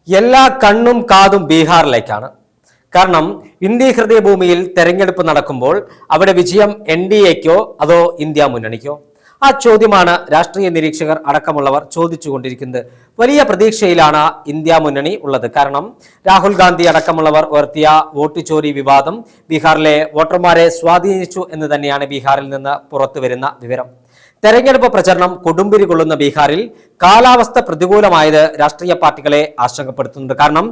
എല്ലാ കണ്ണും കാതും ബീഹാറിലേക്കാണ്. കാരണം ഇന്ത്യ ഹൃദയഭൂമിയിൽ തെരഞ്ഞെടുപ്പ് നടക്കുമ്പോൾ അവിടെ വിജയം NDAക്കോ അതോ ഇന്ത്യ മുന്നണിക്കോ? ആ ചോദ്യമാണ് രാഷ്ട്രീയ നിരീക്ഷകർ അടക്കമുള്ളവർ ചോദിച്ചുകൊണ്ടിരിക്കുന്നത്. വലിയ പ്രതീക്ഷയിലാണ് ഇന്ത്യ മുന്നണി ഉള്ളത്. കാരണം രാഹുൽ ഗാന്ധി അടക്കമുള്ളവർ ഉയർത്തിയ വോട്ട് ചോരി വിവാദം ബീഹാറിലെ വോട്ടർമാരെ സ്വാധീനിച്ചു എന്ന് തന്നെയാണ് ബീഹാറിൽ നിന്ന് പുറത്തു വരുന്ന വിവരം. തെരഞ്ഞെടുപ്പ് പ്രചരണം കൊടുമ്പിരി കൊള്ളുന്ന ബീഹാറിൽ കാലാവസ്ഥ പ്രതികൂലമായത് രാഷ്ട്രീയ പാർട്ടികളെ ആശങ്കപ്പെടുത്തുന്നുണ്ട്. കാരണം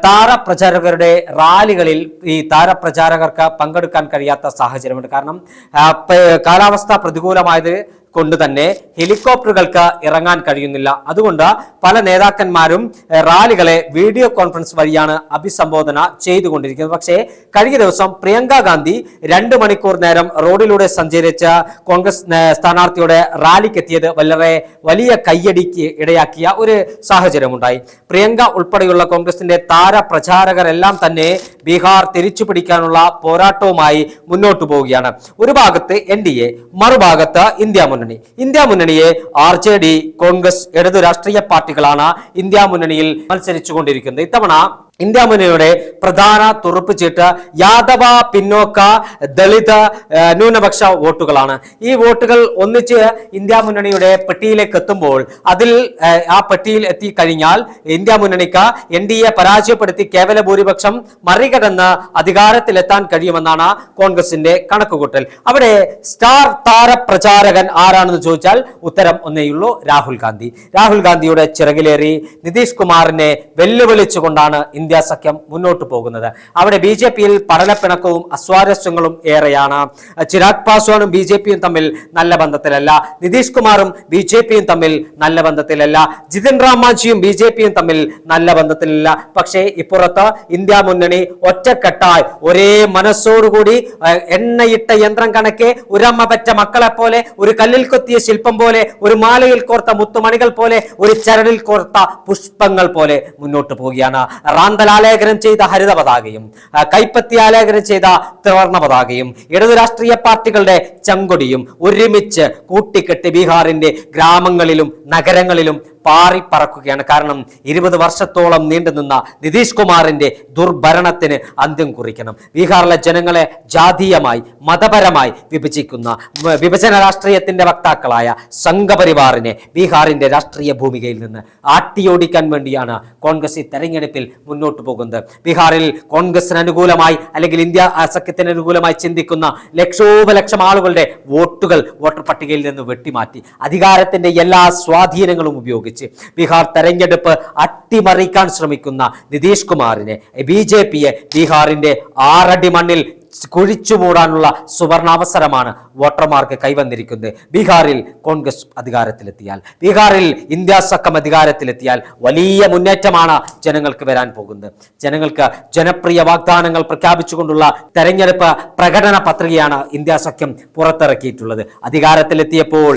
താരപ്രചാരകരുടെ റാലികളിൽ ഈ താരപ്രചാരകർക്ക് പങ്കെടുക്കാൻ കഴിയാത്ത സാഹചര്യമുണ്ട്. കാരണം കാലാവസ്ഥ പ്രതികൂലമായത് കൊണ്ട് തന്നെ ഹെലികോപ്റ്ററുകൾക്ക് ഇറങ്ങാൻ കഴിയുന്നില്ല. അതുകൊണ്ട് പല നേതാക്കന്മാരും റാലികളെ വീഡിയോ കോൺഫറൻസ് വഴിയാണ് അഭിസംബോധന ചെയ്തുകൊണ്ടിരിക്കുന്നത്. പക്ഷേ കഴിഞ്ഞ ദിവസം പ്രിയങ്ക ഗാന്ധി 2 മണിക്കൂർ നേരം റോഡിലൂടെ സഞ്ചരിച്ച കോൺഗ്രസ് സ്ഥാനാർത്ഥിയുടെ റാലിക്കെത്തിയത് വളരെ വലിയ കയ്യടിക്ക് ഇടയാക്കിയ ഒരു സാഹചര്യമുണ്ടായി. പ്രിയങ്ക ഉൾപ്പെടെയുള്ള കോൺഗ്രസിന്റെ താരപ്രചാരകരെല്ലാം തന്നെ ബീഹാർ തിരിച്ചു പിടിക്കാനുള്ള പോരാട്ടവുമായി മുന്നോട്ടു പോവുകയാണ്. ഒരു ഭാഗത്ത് NDA, മറുഭാഗത്ത് ഇന്ത്യ മുന്നണിയെ RJD, കോൺഗ്രസ്, ഇടതു രാഷ്ട്രീയ പാർട്ടികളാണ് ഇന്ത്യ മുന്നണിയിൽ മത്സരിച്ചുകൊണ്ടിരിക്കുന്നത്. ഇത്തവണ ഇന്ത്യ മുന്നണിയുടെ പ്രധാന തുറുപ്പുചീട്ട് യാദവ, പിന്നോക്ക, ദളിത്, ന്യൂനപക്ഷ വോട്ടുകളാണ്. ഈ വോട്ടുകൾ ഒന്നിച്ച് ഇന്ത്യ മുന്നണിയുടെ പെട്ടിയിലേക്ക് എത്തുമ്പോൾ ആ പെട്ടിയിൽ എത്തിക്കഴിഞ്ഞാൽ ഇന്ത്യ മുന്നണിക്ക് NDA പരാജയപ്പെടുത്തി കേവല ഭൂരിപക്ഷം മറികടന്ന് അധികാരത്തിലെത്താൻ കഴിയുമെന്നാണ് കോൺഗ്രസിന്റെ കണക്കുകൂട്ടൽ. അവിടെ സ്റ്റാർ താരപ്രചാരകൻ ആരാണെന്ന് ചോദിച്ചാൽ ഉത്തരം ഒന്നേയുള്ളൂ: രാഹുൽ ഗാന്ധി. രാഹുൽ ഗാന്ധിയുടെ ചിറകിലേറി നിതീഷ് കുമാറിനെ വെല്ലുവിളിച്ചുകൊണ്ടാണ് ഇന്ത്യ സഖ്യം മുന്നോട്ട് പോകുന്നത്. അവിടെ BJPയിൽ പഠനപ്പിണക്കവും അസ്വാരസ്യങ്ങളും ഏറെയാണ്. ചിരാഗ് പാസ്വാനും BJPയും തമ്മിൽ നല്ല ബന്ധത്തിലല്ല. നിതീഷ് കുമാറും BJPയും തമ്മിൽ നല്ല ബന്ധത്തിലല്ല. ജിതിൻ റാം മാഞ്ചിയും BJPയും തമ്മിൽ നല്ല ബന്ധത്തിലല്ല. പക്ഷേ ഇപ്പുറത്ത് ഇന്ത്യ മുന്നണി ഒറ്റക്കെട്ടായി ഒരേ മനസ്സോടുകൂടി എണ്ണയിട്ട യന്ത്രം കണക്കെ ഒരമ്മ പറ്റ മക്കളെ പോലെ, ഒരു കല്ലിൽ കൊത്തിയ ശില്പം പോലെ, ഒരു മാലയിൽ കോർത്ത മുത്തുമണികൾ പോലെ, ഒരു ചരടിൽ കോർത്ത പുഷ്പങ്ങൾ പോലെ മുന്നോട്ട് പോവുകയാണ്. റാന്തലാലേഖനം ചെയ്ത ഹരിത പതാകയും കൈപ്പത്തി ആലേഖനം ചെയ്ത ത്രിവർണ്ണ പതാകയും ഇടതു രാഷ്ട്രീയ പാർട്ടികളുടെ ചങ്കൊടിയും ഒരുമിച്ച് കൂട്ടിക്കെട്ടി ബീഹാറിന്റെ ഗ്രാമങ്ങളിലും നഗരങ്ങളിലും പാറിപ്പറക്കുകയാണ്. കാരണം 20 വർഷത്തോളം നീണ്ടുനിന്ന നിതീഷ് കുമാറിന്റെ ദുർഭരണത്തിന് അന്ത്യം കുറിക്കണം. ബീഹാറിലെ ജനങ്ങളെ ജാതീയമായി, മതപരമായി വിഭജിക്കുന്ന വിഭജന രാഷ്ട്രീയത്തിന്റെ വക്താക്കളായ സംഘപരിവാറിനെ ബീഹാറിന്റെ രാഷ്ട്രീയ ഭൂമികയിൽ നിന്ന് ആട്ടിയോടിക്കാൻ വേണ്ടിയാണ് കോൺഗ്രസ് ഈ തെരഞ്ഞെടുപ്പിൽ മുന്നോട്ട് പോകുന്നത്. ബീഹാറിൽ കോൺഗ്രസിന് അനുകൂലമായി അല്ലെങ്കിൽ ഇന്ത്യ സഖ്യത്തിന് അനുകൂലമായി ചിന്തിക്കുന്ന ലക്ഷോപലക്ഷം ആളുകളുടെ വോട്ടർ പട്ടികയിൽ നിന്ന് വെട്ടിമാറ്റി അധികാരത്തിന്റെ എല്ലാ സ്വാധീനങ്ങളും ഉപയോഗിച്ച് ബീഹാർ തെരഞ്ഞെടുപ്പ് അട്ടിമറിക്കാൻ ശ്രമിക്കുന്ന നിതീഷ് കുമാറിനെ, BJPയെ ബീഹാറിന്റെ 6 അടി മണ്ണിൽ കുഴിച്ചു മൂടാനുള്ള സുവർണാവസരമാണ് വോട്ടർമാർക്ക് കൈവന്നിരിക്കുന്നത്. ബീഹാറിൽ കോൺഗ്രസ് അധികാരത്തിലെത്തിയാൽ, ബീഹാറിൽ ഇന്ത്യ സഖ്യം അധികാരത്തിലെത്തിയാൽ വലിയ മുന്നേറ്റമാണ് ജനങ്ങൾക്ക് വരാൻ പോകുന്നത്. ജനങ്ങൾക്ക് ജനപ്രിയ വാഗ്ദാനങ്ങൾ പ്രഖ്യാപിച്ചുകൊണ്ടുള്ള തെരഞ്ഞെടുപ്പ് പ്രകടന പത്രികയാണ് ഇന്ത്യ സഖ്യം പുറത്തിറക്കിയിട്ടുള്ളത്. അധികാരത്തിലെത്തിയപ്പോൾ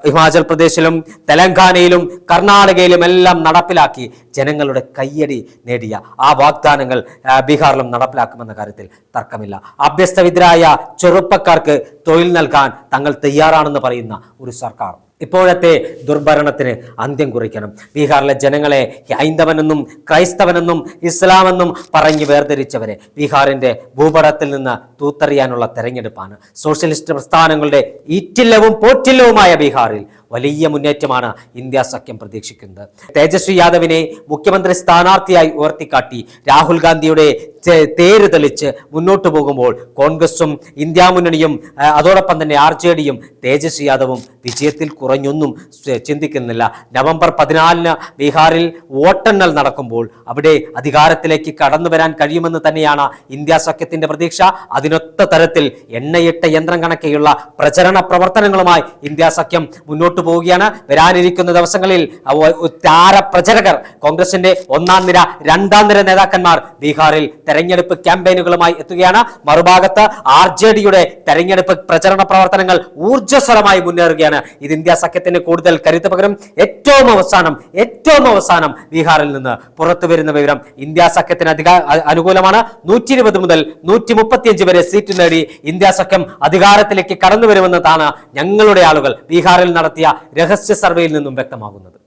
ഹിമാചൽ പ്രദേശിലും തെലങ്കാനയിലും കർണാടകയിലും എല്ലാം നടപ്പിലാക്കി ജനങ്ങളുടെ കയ്യടി നേടിയ ആ വാഗ്ദാനങ്ങൾ ബീഹാറിലും നടപ്പിലാക്കുമെന്ന കാര്യത്തിൽ തർക്കമില്ല. അഭ്യസ്തവിദ്യരായ ചെറുപ്പക്കാർക്ക് തൊഴിൽ നൽകാൻ തങ്ങൾ തയ്യാറാണെന്ന് പറയുന്ന ഒരു സർക്കാർ ഇപ്പോഴത്തെ ദുർഭരണത്തിന് അന്ത്യം കുറിക്കണം. ബീഹാറിലെ ജനങ്ങളെ ഹൈന്ദവനെന്നും ക്രൈസ്തവനെന്നും ഇസ്ലാമെന്നും പറഞ്ഞ് വേർതിരിച്ചവരെ ബീഹാറിന്റെ ഭൂപടത്തിൽ നിന്ന് തൂത്തെറിയാനുള്ള തെരഞ്ഞെടുപ്പാണ്. സോഷ്യലിസ്റ്റ് പ്രസ്ഥാനങ്ങളുടെ ഈറ്റില്ലവും പോറ്റില്ലവുമായ ബീഹാറിൽ വലിയ മുന്നേറ്റമാണ് ഇന്ത്യ സഖ്യം പ്രതീക്ഷിക്കുന്നത്. തേജസ്വി യാദവിനെ മുഖ്യമന്ത്രി സ്ഥാനാർത്ഥിയായി ഉയർത്തിക്കാട്ടി രാഹുൽ ഗാന്ധിയുടെ തേര് തെളിച്ച് മുന്നോട്ട് പോകുമ്പോൾ കോൺഗ്രസും ഇന്ത്യ മുന്നണിയും അതോടൊപ്പം തന്നെ RJDയും തേജസ്വി യാദവും വിജയത്തിൽ കുറഞ്ഞൊന്നും ചിന്തിക്കുന്നില്ല. നവംബർ 14 ബീഹാറിൽ വോട്ടെണ്ണൽ നടക്കുമ്പോൾ അവിടെ അധികാരത്തിലേക്ക് കടന്നു വരാൻ കഴിയുമെന്ന് തന്നെയാണ് ഇന്ത്യ സഖ്യത്തിന്റെ പ്രതീക്ഷ. അതിനൊത്ത തരത്തിൽ എണ്ണയിട്ട യന്ത്രം കണക്കെയുള്ള പ്രചരണ പ്രവർത്തനങ്ങളുമായി ഇന്ത്യ സഖ്യം മുന്നോട്ട് പോവുകയാണ്. വരാനിരിക്കുന്ന ദിവസങ്ങളിൽ താരപ്രചാരകർ, കോൺഗ്രസിന്റെ 1ാം നിര 2ാം നിര നേതാക്കന്മാർ ബീഹാറിൽ തെരഞ്ഞെടുപ്പ് ക്യാമ്പയിനുകളുമായി എത്തുകയാണ്. മറുഭാഗത്ത് RJDയുടെ തെരഞ്ഞെടുപ്പ് പ്രചരണ പ്രവർത്തനങ്ങൾ ഊർജ്ജസ്വലമായി മുന്നേറുകയാണ്. ഇത് ഇന്ത്യ സഖ്യത്തിന് കൂടുതൽ കരുത്ത് പകരും. ഏറ്റവും അവസാനം ബീഹാറിൽ നിന്ന് പുറത്തു വരുന്ന വിവരം ഇന്ത്യ സഖ്യത്തിന് അനുകൂലമാണ്. 120 മുതൽ 135 വരെ സീറ്റ് നേടി ഇന്ത്യ സഖ്യം അധികാരത്തിലേക്ക് കടന്നു വരുമെന്നതാണ് ഞങ്ങളുടെ ആളുകൾ ബീഹാറിൽ നടത്തിയ രഹസ്യ സർവേയിൽ നിന്നും വ്യക്തമാകുന്നത്.